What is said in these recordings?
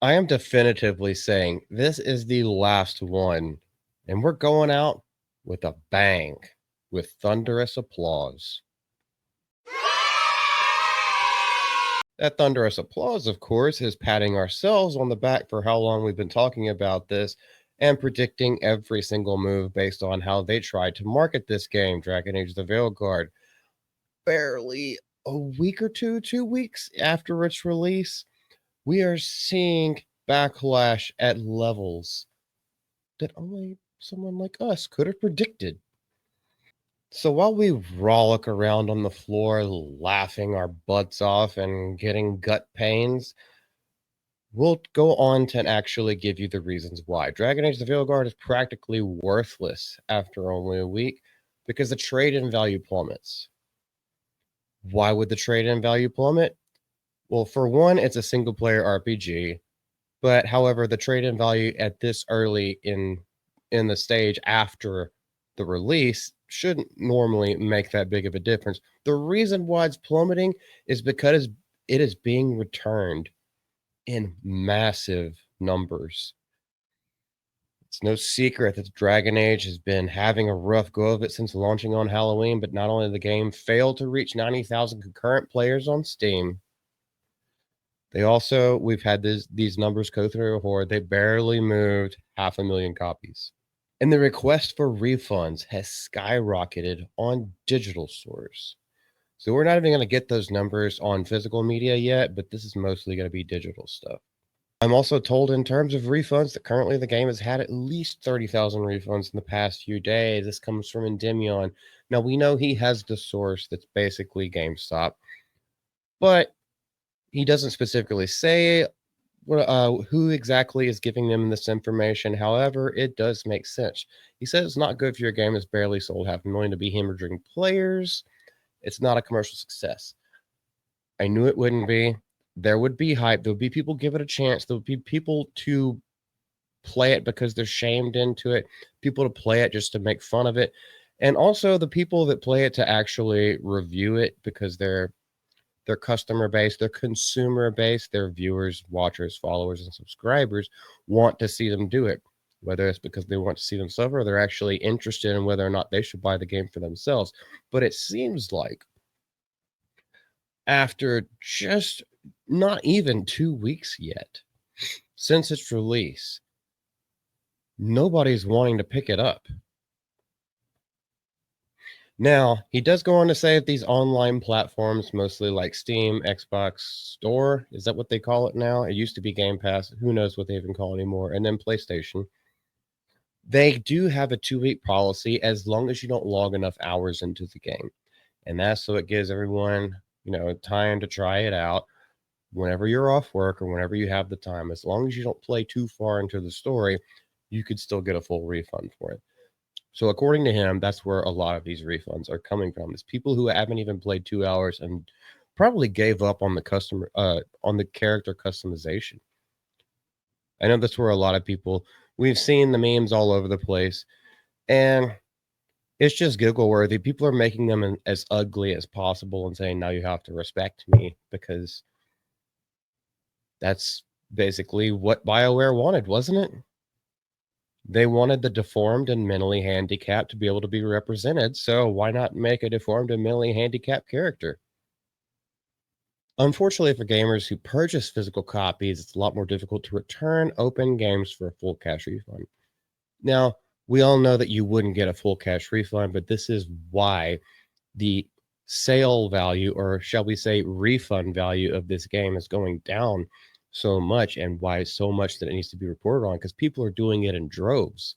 I am definitively saying this is the last one, and we're going out with a bang, with thunderous applause. That thunderous applause, of course, is patting ourselves on the back for how long we've been talking about this and predicting every single move based on how they tried to market this game, Dragon Age the Veilguard. Barely a week or 2 weeks after its release, we are seeing backlash at levels that only someone like us could have predicted. So while we rollick around on the floor laughing our butts off and getting gut pains, we'll go on to actually give you the reasons why. Dragon Age the Veilguard is practically worthless after only a week because the trade-in value plummets. Why would the trade-in value plummet? Well, for one, it's a single-player RPG, but however, the trade-in value at this early in the stage after the release shouldn't normally make that big of a difference. The reason why it's plummeting is because it is being returned in massive numbers. It's no secret that Dragon Age has been having a rough go of it since launching on Halloween, but not only did the game fail to reach 90,000 concurrent players on Steam, we've had these numbers go through a horde. They barely moved 500,000 copies. And the request for refunds has skyrocketed on digital stores. So we're not even going to get those numbers on physical media yet, but this is mostly going to be digital stuff. I'm also told in terms of refunds that currently the game has had at least 30,000 refunds in the past few days. This comes from Endymion. Now, we know he has the source that's basically GameStop, but he doesn't specifically say who exactly is giving them this information. However, it does make sense. He says it's not good for your game that's barely sold 500,000 to be hemorrhaging players. It's not a commercial success. I knew it wouldn't be. There would be hype. There would be people give it a chance. There would be people to play it because they're shamed into it, people to play it just to make fun of it, and also the people that play it to actually review it because their customer base, their consumer base, their viewers, watchers, followers, and subscribers want to see them do it. Whether it's because they want to see them suffer or they're actually interested in whether or not they should buy the game for themselves. But it seems like after just not even 2 weeks yet since its release, nobody's wanting to pick it up. Now, he does go on to say that these online platforms, mostly like Steam, Xbox Store, is that what they call it now? It used to be Game Pass. Who knows what they even call it anymore? And then PlayStation. They do have a 2 week policy as long as you don't log enough hours into the game. And that's so it gives everyone, time to try it out whenever you're off work or whenever you have the time. As long as you don't play too far into the story, you could still get a full refund for it. So according to him, that's where a lot of these refunds are coming from. Is people who haven't even played 2 hours and probably gave up on the character customization. I know that's where a lot of people we've seen the memes all over the place, and it's just giggle worthy. People are making them as ugly as possible and saying, now you have to respect me because that's basically what BioWare wanted, wasn't it? They wanted the deformed and mentally handicapped to be able to be represented, so why not make a deformed and mentally handicapped character? Unfortunately for gamers who purchase physical copies, it's a lot more difficult to return open games for a full cash refund. Now, we all know that you wouldn't get a full cash refund, but this is why the sale value, or shall we say refund value of this game is going down so much, and why so much that it needs to be reported on, because people are doing it in droves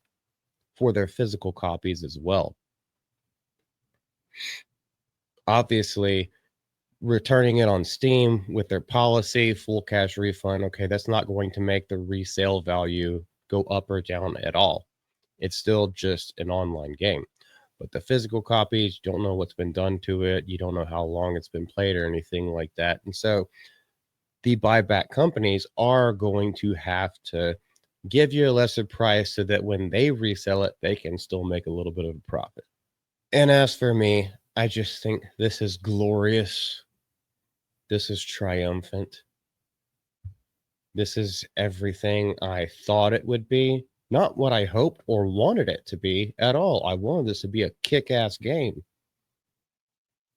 for their physical copies as well. Obviously, returning it on Steam with their policy, full cash refund, okay, that's not going to make the resale value go up or down at all. It's still just an online game. But the physical copies, you don't know what's been done to it. You don't know how long it's been played or anything like that. And so the buyback companies are going to have to give you a lesser price so that when they resell it, they can still make a little bit of a profit. And as for me, I just think this is glorious. This is triumphant. This is everything I thought it would be. Not what I hoped or wanted it to be at all. I wanted this to be a kick-ass game.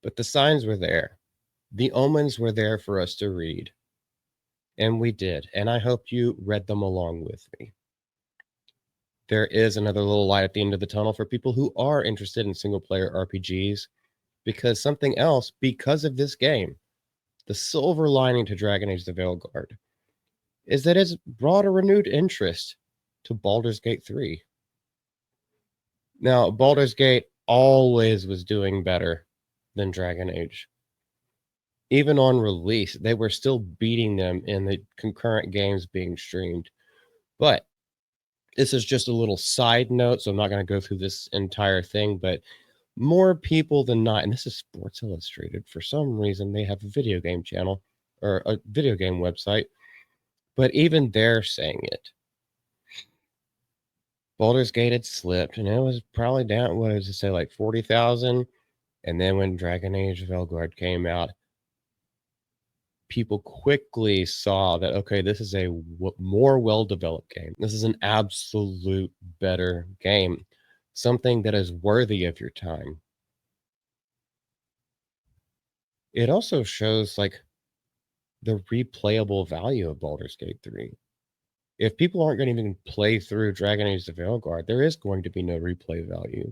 But the signs were there. The omens were there for us to read. And we did. And I hope you read them along with me. There is another little light at the end of the tunnel for people who are interested in single-player RPGs. Because something else, because of this game, the silver lining to Dragon Age the Veilguard is that it's brought a renewed interest to Baldur's Gate 3. Now, Baldur's Gate always was doing better than Dragon Age. Even on release, they were still beating them in the concurrent games being streamed. But this is just a little side note, so I'm not going to go through this entire thing, but more people than not, and this is Sports Illustrated, for some reason they have a video game channel or a video game website, but even they're saying it. Baldur's Gate had slipped, and it was probably down, what does it say, like 40,000? And then when Dragon Age Veilguard came out, people quickly saw that, okay, this is a more well-developed game. This is an absolute better game. Something that is worthy of your time. It also shows, like, the replayable value of Baldur's Gate 3. If people aren't going to even play through Dragon Age the Veilguard, there is going to be no replay value.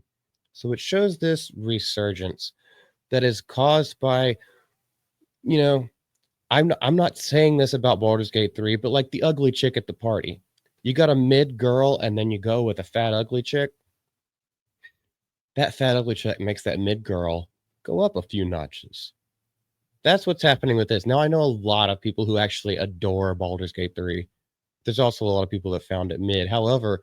So it shows this resurgence that is caused by, you know, I'm not saying this about Baldur's Gate 3, but like the ugly chick at the party. You got a mid girl and then you go with a fat ugly chick. That fat ugly chick makes that mid girl go up a few notches. That's what's happening with this. Now, I know a lot of people who actually adore Baldur's Gate 3. There's also a lot of people that found it mid. However,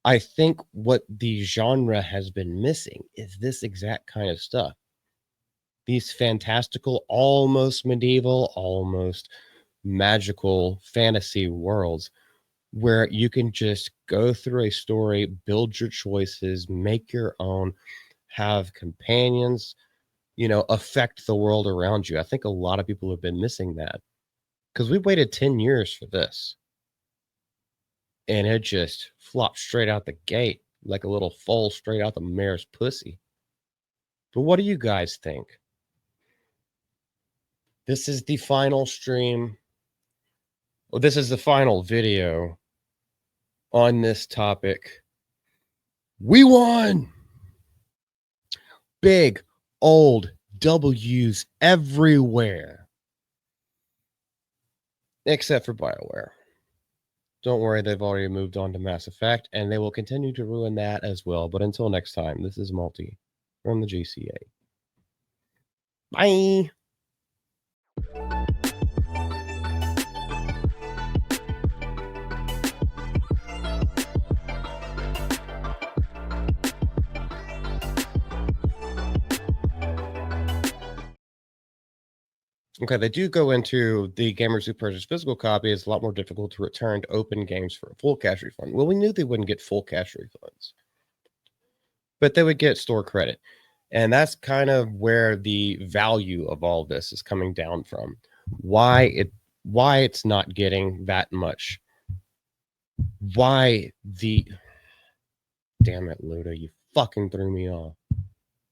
I think what the genre has been missing is this exact kind of stuff. These fantastical, almost medieval, almost magical fantasy worlds where you can just go through a story, build your choices, make your own, have companions, affect the world around you. I think a lot of people have been missing that because we waited 10 years for this. And it just flopped straight out the gate like a little foal straight out the mare's pussy. But what do you guys think? This is the final stream. Well, this is the final video on this topic. We won! Big, old W's everywhere. Except for BioWare. Don't worry, they've already moved on to Mass Effect, and they will continue to ruin that as well. But until next time, this is Multi from the GCA. Bye! Okay, they do go into the gamers who purchase physical copy. It's a lot more difficult to return to open games for a full cash refund. Well, we knew they wouldn't get full cash refunds, but they would get store credit. And that's kind of where the value of all this is coming down from. Why it's not getting that much. Why the... Damn it, Luda, you fucking threw me off.